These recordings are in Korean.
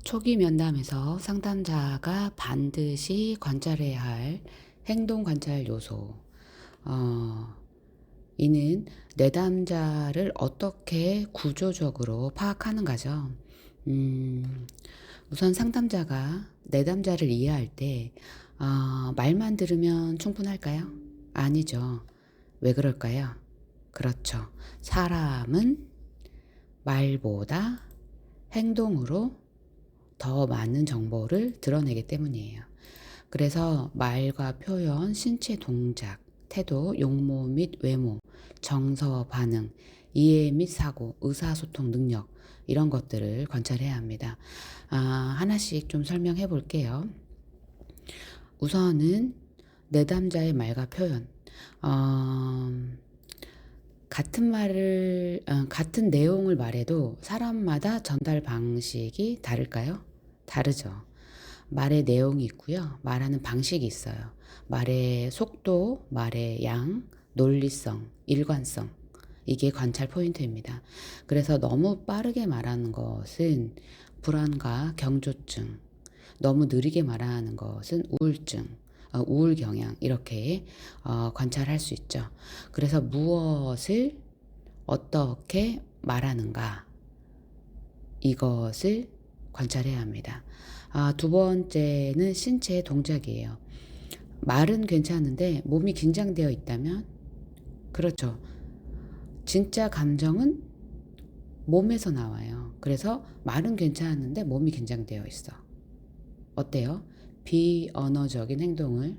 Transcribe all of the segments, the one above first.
초기 면담에서 상담자가 반드시 관찰해야 할 행동 관찰 요소. 어, 이는 내담자를 어떻게 구조적으로 파악하는가죠. 우선 상담자가 내담자를 이해할 때 말만 들으면 충분할까요? 아니죠. 왜 그럴까요? 그렇죠. 사람은 말보다 행동으로 더 많은 정보를 드러내기 때문이에요. 그래서 말과 표현, 신체 동작, 태도, 용모 및 외모, 정서 반응, 이해 및 사고, 의사소통 능력 이런 것들을 관찰해야 합니다. 하나씩 좀 설명해 볼게요. 우선은 내담자의 말과 표현. 같은 내용을 말해도 사람마다 전달 방식이 다를까요? 다르죠. 말의 내용이 있고요. 말하는 방식이 있어요. 말의 속도, 말의 양, 논리성, 일관성. 이게 관찰 포인트입니다. 그래서 너무 빠르게 말하는 것은 불안과 경조증, 너무 느리게 말하는 것은 우울증, 우울 경향 이렇게 관찰할 수 있죠. 그래서 무엇을 어떻게 말하는가 이것을 관찰해야 합니다. 두 번째는 신체 동작이에요. 말은 괜찮은데 몸이 긴장되어 있다면 그렇죠. 진짜 감정은 몸에서 나와요. 그래서 말은 괜찮은데 몸이 긴장되어 있어. 어때요? 비언어적인 행동을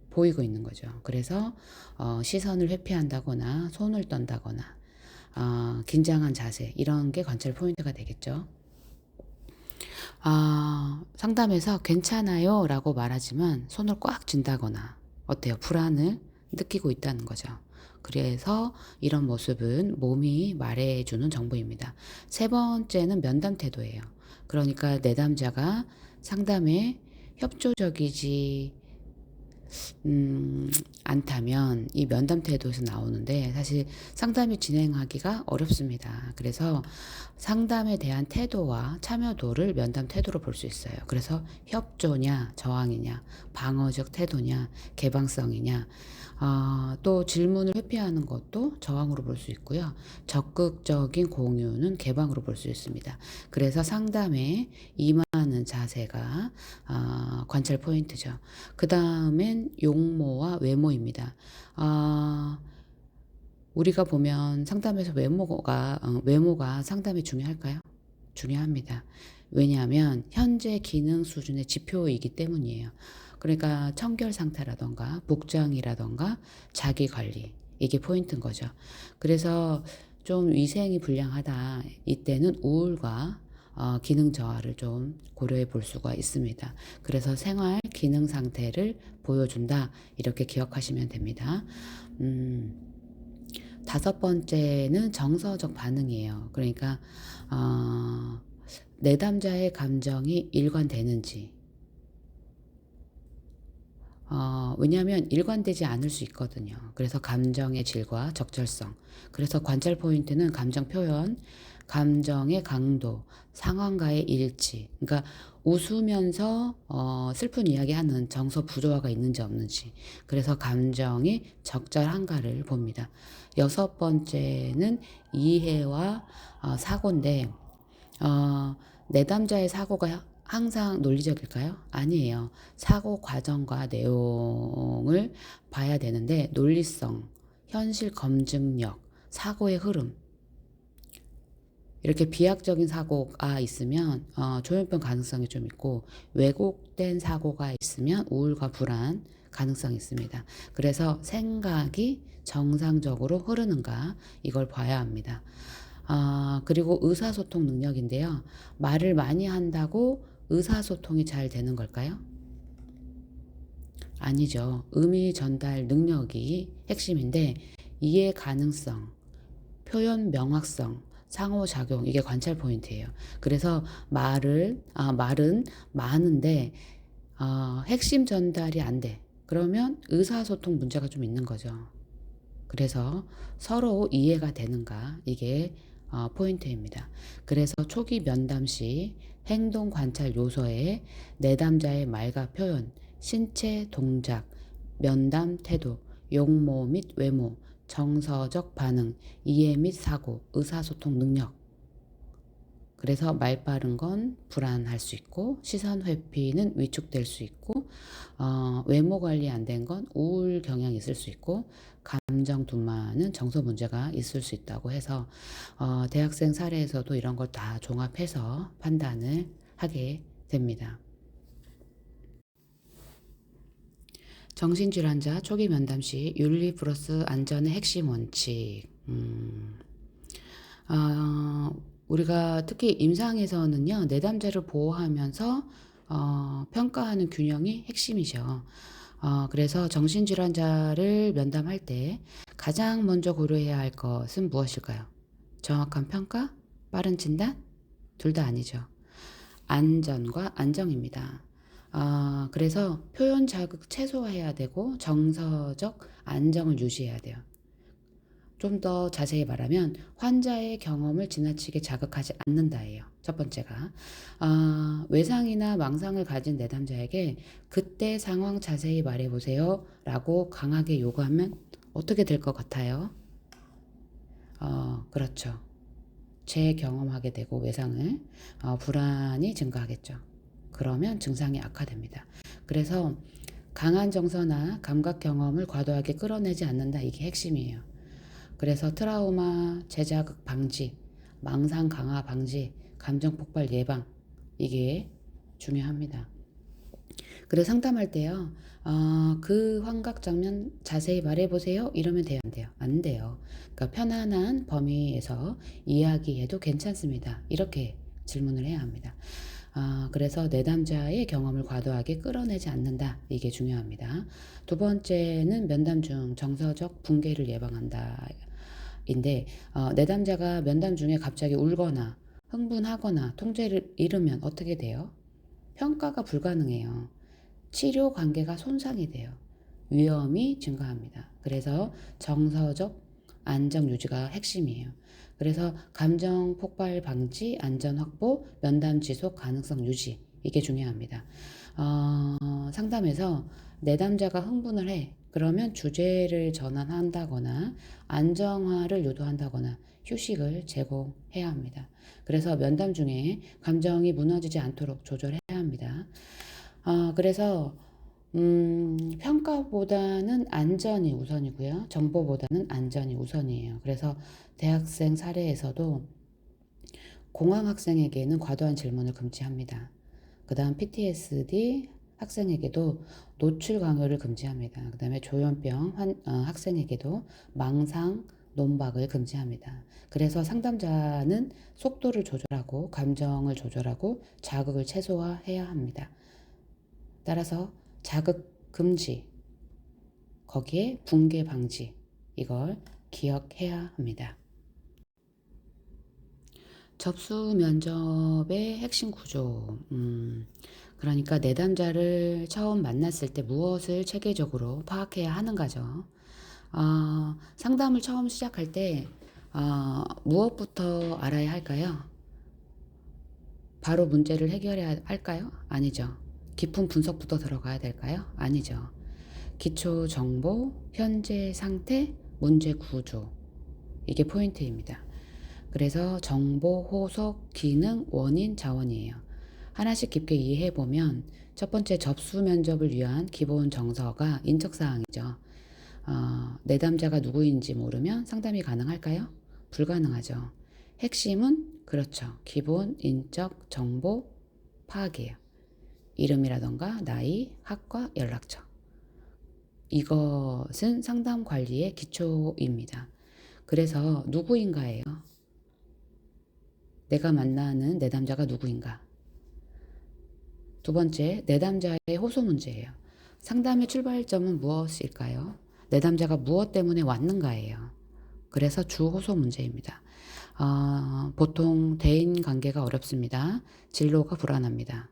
보이고 있는 거죠. 그래서 시선을 회피한다거나 손을 떤다거나 긴장한 자세 이런 게 관찰 포인트가 되겠죠. 상담에서 괜찮아요 라고 말하지만 손을 꽉 쥔다거나 어때요? 불안을 느끼고 있다는 거죠. 그래서 이런 모습은 몸이 말해주는 정보입니다. 세 번째는 면담 태도예요. 그러니까 내담자가 상담에 협조적이지 않다면 이 면담 태도에서 나오는데 사실 상담이 진행하기가 어렵습니다. 그래서 상담에 대한 태도와 참여도를 면담 태도로 볼 수 있어요. 그래서 협조냐, 저항이냐, 방어적 태도냐, 개방성이냐, 또 질문을 회피하는 것도 저항으로 볼 수 있고요. 적극적인 공유는 개방으로 볼 수 있습니다. 그래서 상담에 임하는 자세가 관찰 포인트죠. 그 다음엔 용모와 외모입니다. 우리가 보면 상담에서 외모가 상담에 중요할까요? 중요합니다. 왜냐하면 현재 기능 수준의 지표이기 때문이에요. 그러니까 청결 상태라던가 복장이라던가 자기 관리 이게 포인트인 거죠. 그래서 좀 위생이 불량하다 이때는 우울과 기능 저하를 좀 고려해 볼 수가 있습니다. 그래서 생활 기능 상태를 보여준다 이렇게 기억하시면 됩니다. 다섯 번째는 정서적 반응이에요. 그러니까 내담자의 감정이 일관되는지. 왜냐하면 일관되지 않을 수 있거든요. 그래서 감정의 질과 적절성. 그래서 관찰 포인트는 감정 표현, 감정의 강도, 상황과의 일치. 그러니까 웃으면서 슬픈 이야기하는 정서 부조화가 있는지 없는지. 그래서 감정이 적절한가를 봅니다. 여섯 번째는 이해와 사고인데 내담자의 사고가 항상 논리적일까요? 아니에요. 사고 과정과 내용을 봐야 되는데 논리성, 현실 검증력, 사고의 흐름 이렇게 비약적인 사고가 있으면 조현병 가능성이 좀 있고 왜곡된 사고가 있으면 우울과 불안 가능성이 있습니다. 그래서 생각이 정상적으로 흐르는가 이걸 봐야 합니다. 그리고 의사소통 능력인데요. 말을 많이 한다고 의사소통이 잘 되는 걸까요? 아니죠. 의미 전달 능력이 핵심인데 이해 가능성, 표현 명확성, 상호작용 이게 관찰 포인트예요. 그래서 말은 많은데 핵심 전달이 안 돼. 그러면 의사소통 문제가 좀 있는 거죠. 그래서 서로 이해가 되는가 이게 포인트입니다. 그래서 초기 면담 시 행동 관찰 요소에 내담자의 말과 표현, 신체 동작, 면담 태도, 용모 및 외모, 정서적 반응, 이해 및 사고, 의사소통 능력. 그래서 말 빠른 건 불안할 수 있고, 시선 회피는 위축될 수 있고, 외모 관리 안 된 건 우울 경향이 있을 수 있고, 감정 둔만은 정서 문제가 있을 수 있다고 해서 대학생 사례에서도 이런 걸 다 종합해서 판단을 하게 됩니다. 정신질환자 초기 면담 시 윤리 플러스 안전의 핵심 원칙. 우리가 특히 임상에서는요, 내담자를 보호하면서 평가하는 균형이 핵심이죠. 그래서 정신질환자를 면담할 때 가장 먼저 고려해야 할 것은 무엇일까요? 정확한 평가? 빠른 진단? 둘 다 아니죠. 안전과 안정입니다. 그래서 표현 자극 최소화해야 되고 정서적 안정을 유지해야 돼요. 좀 더 자세히 말하면 환자의 경험을 지나치게 자극하지 않는다예요. 첫 번째가 외상이나 망상을 가진 내담자에게 그때 상황 자세히 말해보세요 라고 강하게 요구하면 어떻게 될 것 같아요? 그렇죠. 재경험하게 되고 외상을 불안이 증가하겠죠. 그러면 증상이 악화됩니다. 그래서 강한 정서나 감각 경험을 과도하게 끌어내지 않는다. 이게 핵심이에요. 그래서 트라우마 재자극 방지, 망상 강화 방지, 감정 폭발 예방 이게 중요합니다. 그래서 상담할 때요. 그 환각 장면 자세히 말해보세요. 이러면 돼요, 안 돼요? 안 돼요. 그러니까 편안한 범위에서 이야기해도 괜찮습니다. 이렇게 질문을 해야 합니다. 그래서 내담자의 경험을 과도하게 끌어내지 않는다. 이게 중요합니다. 두 번째는 면담 중 정서적 붕괴를 예방한다. 인데 내담자가 면담 중에 갑자기 울거나 흥분하거나 통제를 잃으면 어떻게 돼요? 평가가 불가능해요. 치료 관계가 손상이 돼요. 위험이 증가합니다. 그래서 정서적 안정 유지가 핵심이에요. 그래서 감정 폭발 방지, 안전 확보, 면담 지속 가능성 유지 이게 중요합니다. 상담에서 내담자가 흥분을 해. 그러면 주제를 전환한다거나 안정화를 유도한다거나 휴식을 제공해야 합니다. 그래서 면담 중에 감정이 무너지지 않도록 조절해야 합니다. 그래서 평가보다는 안전이 우선이고요. 정보보다는 안전이 우선이에요. 그래서 대학생 사례에서도 공황 학생에게는 과도한 질문을 금지합니다. 그 다음 PTSD 학생에게도 노출 강요를 금지합니다. 그 다음에 조현병 학생에게도 망상, 논박을 금지합니다. 그래서 상담자는 속도를 조절하고 감정을 조절하고 자극을 최소화해야 합니다. 따라서 자극 금지, 거기에 붕괴 방지, 이걸 기억해야 합니다. 접수 면접의 핵심 구조. 그러니까 내담자를 처음 만났을 때 무엇을 체계적으로 파악해야 하는가죠. 상담을 처음 시작할 때 무엇부터 알아야 할까요? 바로 문제를 해결해야 할까요? 아니죠. 깊은 분석부터 들어가야 될까요? 아니죠. 기초 정보, 현재 상태, 문제 구조. 이게 포인트입니다. 그래서 정보, 호속, 기능, 원인, 자원이에요. 하나씩 깊게 이해해보면 첫 번째 접수 면접을 위한 기본 정서가 인적사항이죠. 내담자가 누구인지 모르면 상담이 가능할까요? 불가능하죠. 핵심은 그렇죠. 기본 인적 정보 파악이에요. 이름이라던가 나이, 학과, 연락처. 이것은 상담 관리의 기초입니다. 그래서 누구인가예요. 내가 만나는 내담자가 누구인가. 두 번째, 내담자의 호소 문제예요. 상담의 출발점은 무엇일까요? 내담자가 무엇 때문에 왔는가예요. 그래서 주 호소 문제입니다. 보통 대인 관계가 어렵습니다. 진로가 불안합니다.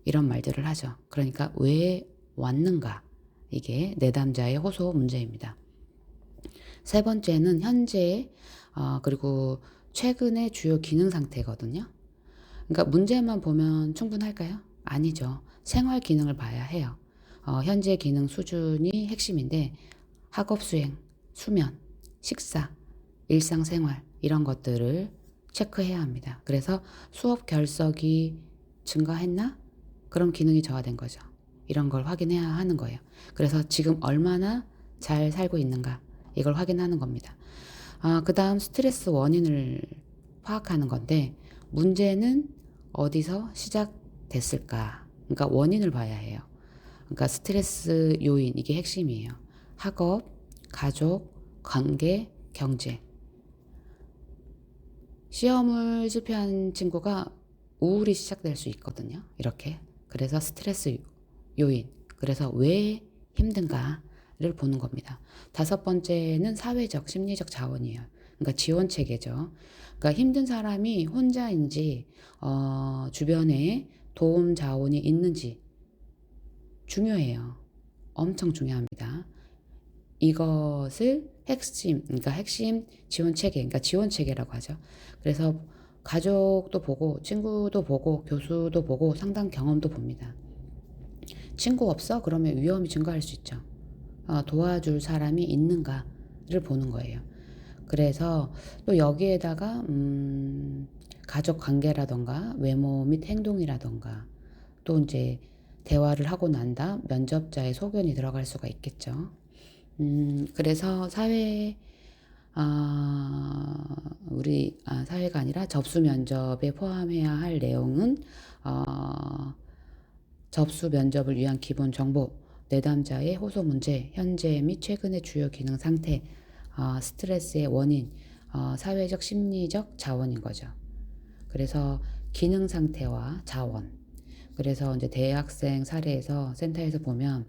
이런 말들을 하죠. 그러니까 왜 왔는가? 이게 내담자의 호소 문제입니다. 세 번째는 현재 그리고 최근의 주요 기능 상태거든요. 그러니까 문제만 보면 충분할까요? 아니죠. 생활 기능을 봐야 해요. 현재 기능 수준이 핵심인데 학업 수행, 수면, 식사, 일상생활 이런 것들을 체크해야 합니다. 그래서 수업 결석이 증가했나? 그럼 기능이 저하된 거죠. 이런 걸 확인해야 하는 거예요. 그래서 지금 얼마나 잘 살고 있는가 이걸 확인하는 겁니다. 그 다음 스트레스 원인을 파악하는 건데 문제는 어디서 시작됐을까? 그러니까 원인을 봐야 해요. 그러니까 스트레스 요인 이게 핵심이에요. 학업, 가족, 관계, 경제. 시험을 실패한 친구가 우울이 시작될 수 있거든요. 이렇게. 그래서 스트레스 요인. 그래서 왜 힘든가를 보는 겁니다. 다섯 번째는 사회적, 심리적 자원이에요. 그러니까 지원 체계죠. 그러니까 힘든 사람이 혼자인지 주변에 도움 자원이 있는지 중요해요. 엄청 중요합니다. 이것을 그러니까 핵심 지원 체계, 그러니까 지원 체계라고 하죠. 그래서 가족도 보고, 친구도 보고, 교수도 보고, 상담 경험도 봅니다. 친구 없어? 그러면 위험이 증가할 수 있죠. 도와줄 사람이 있는가를 보는 거예요. 그래서 또 여기에다가 가족 관계라던가 외모 및 행동이라던가 또 이제 대화를 하고 난다 면접자의 소견이 들어갈 수가 있겠죠. 그래서 사회가 아니라 접수 면접에 포함해야 할 내용은 접수 면접을 위한 기본 정보, 내담자의 호소 문제, 현재 및 최근의 주요 기능 상태, 스트레스의 원인, 사회적 심리적 자원인 거죠. 그래서 기능 상태와 자원. 그래서 이제 대학생 사례에서 센터에서 보면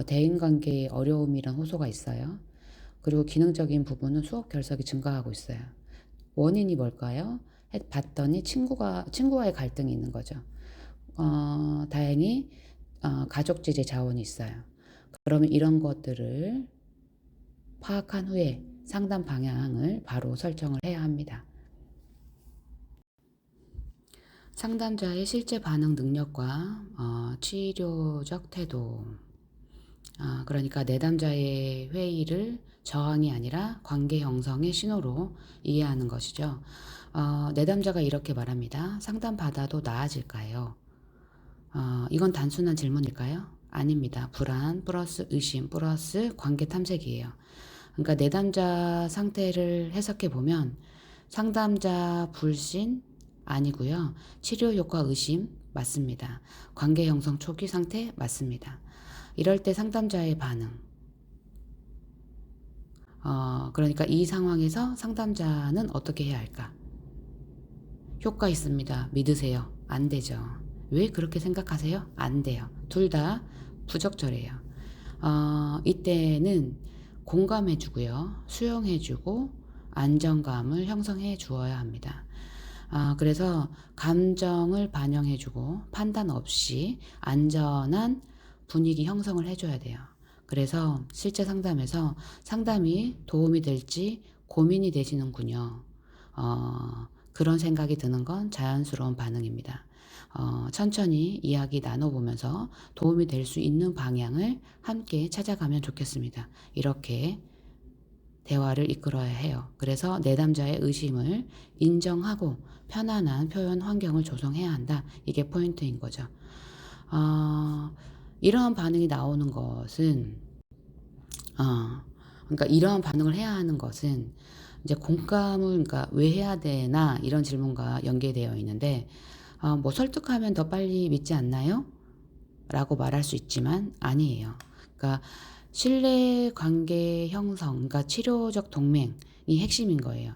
대인관계의 어려움이란 호소가 있어요. 그리고 기능적인 부분은 수업 결석이 증가하고 있어요. 원인이 뭘까요? 봤더니 친구와의 갈등이 있는 거죠. 다행히 가족지대 자원이 있어요. 그러면 이런 것들을 파악한 후에 상담 방향을 바로 설정을 해야 합니다. 상담자의 실제 반응 능력과 치료적 태도. 그러니까 내담자의 회의를 저항이 아니라 관계 형성의 신호로 이해하는 것이죠. 내담자가 이렇게 말합니다. 상담 받아도 나아질까요? 이건 단순한 질문일까요? 아닙니다. 불안 플러스 의심 플러스 관계 탐색이에요. 그러니까 내담자 상태를 해석해 보면 상담자 불신 아니고요. 치료 효과 의심 맞습니다. 관계 형성 초기 상태 맞습니다. 이럴 때 상담자의 반응. 그러니까 이 상황에서 상담자는 어떻게 해야 할까? 효과 있습니다. 믿으세요. 안 되죠. 왜 그렇게 생각하세요? 안 돼요. 둘 다 부적절해요. 이때는 공감해주고요. 수용해주고 안정감을 형성해 주어야 합니다. 그래서 감정을 반영해주고 판단 없이 안전한 분위기 형성을 해줘야 돼요. 그래서 실제 상담에서 상담이 도움이 될지 고민이 되시는군요. 그런 생각이 드는 건 자연스러운 반응입니다. 천천히 이야기 나눠보면서 도움이 될 수 있는 방향을 함께 찾아가면 좋겠습니다. 이렇게 대화를 이끌어야 해요. 그래서 내담자의 의심을 인정하고 편안한 표현 환경을 조성해야 한다. 이게 포인트인 거죠. 이러한 반응이 나오는 것은 그러니까 이러한 반응을 해야 하는 것은 이제 공감을 그러니까 왜 해야 되나 이런 질문과 연계되어 있는데 뭐 설득하면 더 빨리 믿지 않나요? 라고 말할 수 있지만 아니에요. 그러니까 신뢰 관계 형성, 그러니까 치료적 동맹이 핵심인 거예요.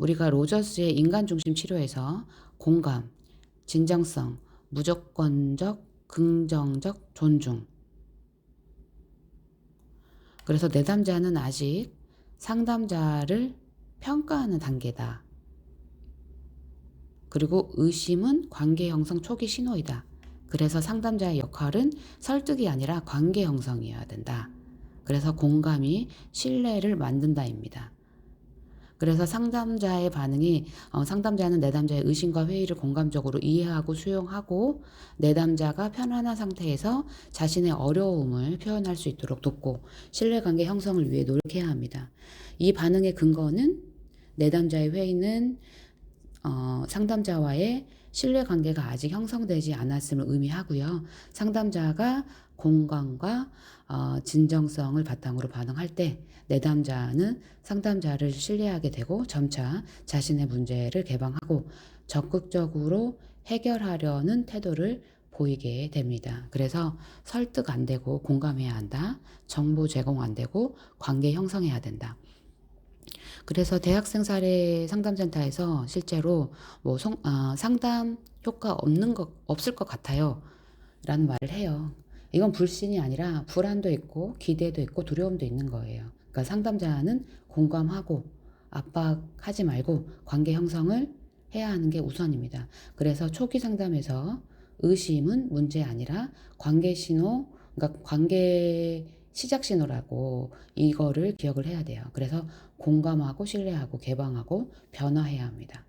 우리가 로저스의 인간 중심 치료에서 공감, 진정성, 무조건적, 긍정적 존중. 그래서 내담자는 아직 상담자를 평가하는 단계다. 그리고 의심은 관계 형성 초기 신호이다. 그래서 상담자의 역할은 설득이 아니라 관계 형성이어야 된다. 그래서 공감이 신뢰를 만든다입니다. 그래서 상담자의 반응이 상담자는 내담자의 의심과 회의를 공감적으로 이해하고 수용하고 내담자가 편안한 상태에서 자신의 어려움을 표현할 수 있도록 돕고 신뢰관계 형성을 위해 노력해야 합니다. 이 반응의 근거는 내담자의 회의는 상담자와의 신뢰관계가 아직 형성되지 않았음을 의미하고요. 상담자가 공감과 진정성을 바탕으로 반응할 때 내담자는 상담자를 신뢰하게 되고 점차 자신의 문제를 개방하고 적극적으로 해결하려는 태도를 보이게 됩니다. 그래서 설득 안 되고 공감해야 한다. 정보 제공 안 되고 관계 형성해야 된다. 그래서 대학생 사례 상담센터에서 실제로 상담 효과 없을 것 같아요. 라는 말을 해요. 이건 불신이 아니라 불안도 있고 기대도 있고 두려움도 있는 거예요. 그러니까 상담자는 공감하고 압박하지 말고 관계 형성을 해야 하는 게 우선입니다. 그래서 초기 상담에서 의심은 문제 아니라 관계 신호, 그러니까 관계 시작 신호라고 이거를 기억을 해야 돼요. 그래서 공감하고 신뢰하고 개방하고 변화해야 합니다.